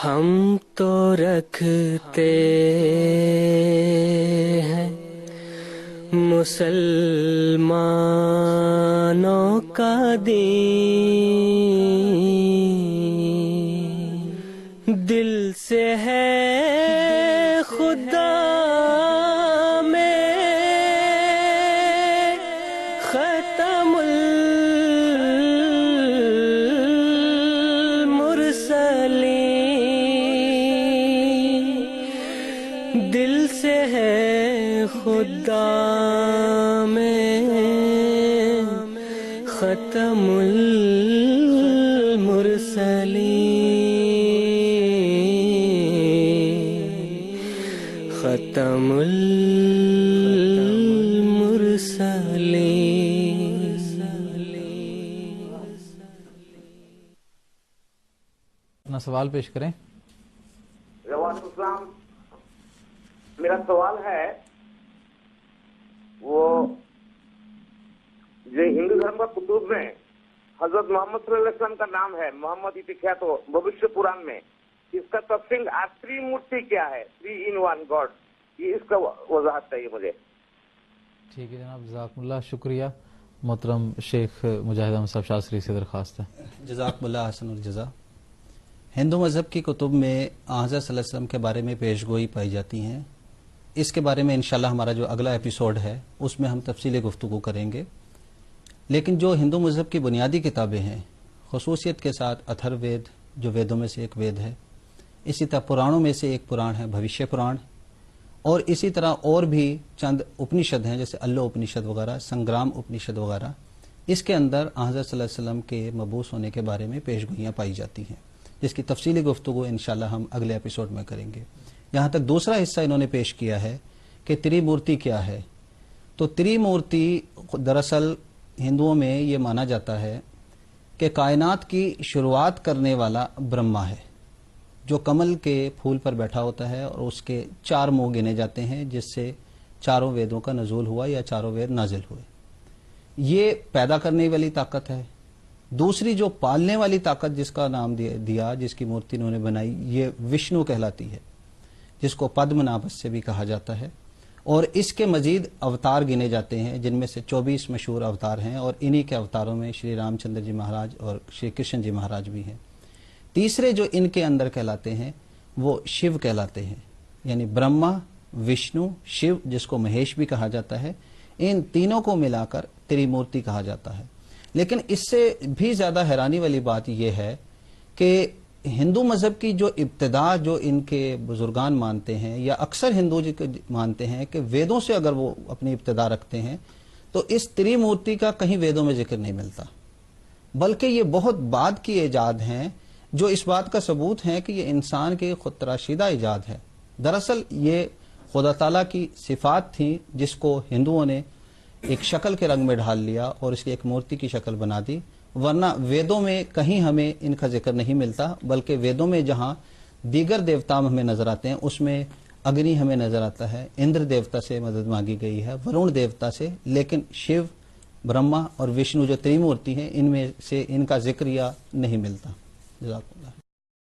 ہم تو رکھتے ہیں مسلمانوں کا دین، دل سے ہے خدا میں ختم المرسلین، دل سے ہے خدا میں ختم المرسلین، ختم المرسلین۔ اپنا سوال پیش کریں۔ وعلیکم السلام۔ میرا سوال ہے وہ جو ہندو دھرم کا کتب میں حضرت محمد صلی اللہ علیہ وسلم کا نام ہے، محمد اتخیات بھوشیہ پران میں، اس کا تفصیل تری مورتی کیا ہے؟ 3 in 1 گاڈ، یہ اس کا وضاحت چاہیے مجھے۔ ٹھیک ہے جناب، جزاکم اللہ، شکریہ۔ محترم شیخ مجاہد احمد صاحب شاستری سے درخواست ہے۔ جزاکم اللہ حسن الجزا۔ ہندو مذہب کی کتب میں حضرت صلی اللہ علیہ وسلم کے بارے میں پیشگوئی پائی جاتی ہیں۔ اس کے بارے میں انشاءاللہ ہمارا جو اگلا ایپیسوڈ ہے اس میں ہم تفصیلی گفتگو کریں گے، لیکن جو ہندو مذہب کی بنیادی کتابیں ہیں، خصوصیت کے ساتھ اتھر وید جو ویدوں میں سے ایک وید ہے، اسی طرح پرانوں میں سے ایک پران ہے بھوشیہ پران، اور اسی طرح اور بھی چند اپنشد ہیں جیسے الو اپنشد وغیرہ، سنگرام اپنشد وغیرہ، اس کے اندر حضرت صلی اللہ علیہ وسلم کے مبعوث ہونے کے بارے میں پیشگوئیاں پائی جاتی ہیں، جس کی تفصیلی گفتگو انشاءاللہ ہم اگلے ایپیسوڈ میں کریں گے۔ یہاں تک دوسرا حصہ انہوں نے پیش کیا ہے کہ تری مورتی کیا ہے، تو تری مورتی دراصل ہندوؤں میں یہ مانا جاتا ہے کہ کائنات کی شروعات کرنے والا برہما ہے، جو کمل کے پھول پر بیٹھا ہوتا ہے، اور اس کے 4 منہ گنے جاتے ہیں جس سے چاروں ویدوں کا نزول ہوا یا چاروں وید نازل ہوئے۔ یہ پیدا کرنے والی طاقت ہے۔ دوسری جو پالنے والی طاقت جس کا نام دیا، جس کی مورتی انہوں نے بنائی، یہ وشنو کہلاتی ہے، جس کو پدم نابھس سے بھی کہا جاتا ہے، اور اس کے مزید اوتار گنے جاتے ہیں جن میں سے 24 مشہور اوتار ہیں، اور انہی کے اوتاروں میں شری رام چندر جی مہاراج اور شری کرشن جی مہاراج بھی ہیں۔ تیسرے جو ان کے اندر کہلاتے ہیں وہ شیو کہلاتے ہیں، یعنی برہما، وشنو، شیو جس کو مہیش بھی کہا جاتا ہے، ان تینوں کو ملا کر تری مورتی کہا جاتا ہے۔ لیکن اس سے بھی زیادہ حیرانی والی بات یہ ہے کہ ہندو مذہب کی جو ابتدا جو ان کے بزرگان مانتے ہیں، یا اکثر ہندو جی مانتے ہیں کہ ویدوں سے اگر وہ اپنی ابتدا رکھتے ہیں، تو اس تری مورتی کا کہیں ویدوں میں ذکر نہیں ملتا، بلکہ یہ بہت بعد کی ایجاد ہیں، جو اس بات کا ثبوت ہے کہ یہ انسان کی خود تراشیدہ ایجاد ہے۔ دراصل یہ خدا تعالیٰ کی صفات تھیں جس کو ہندوؤں نے ایک شکل کے رنگ میں ڈھال لیا اور اس کی ایک مورتی کی شکل بنا دی، ورنہ ویدوں میں کہیں ہمیں ان کا ذکر نہیں ملتا، بلکہ ویدوں میں جہاں دیگر دیوتا ہمیں نظر آتے ہیں اس میں اگنی ہمیں نظر آتا ہے، اندر دیوتا سے مدد مانگی گئی ہے، ورون دیوتا سے، لیکن شیو، برہما اور وشنو جو تری مورتی ہیں ان میں سے ان کا ذکر یا نہیں ملتا۔ جزاک اللہ۔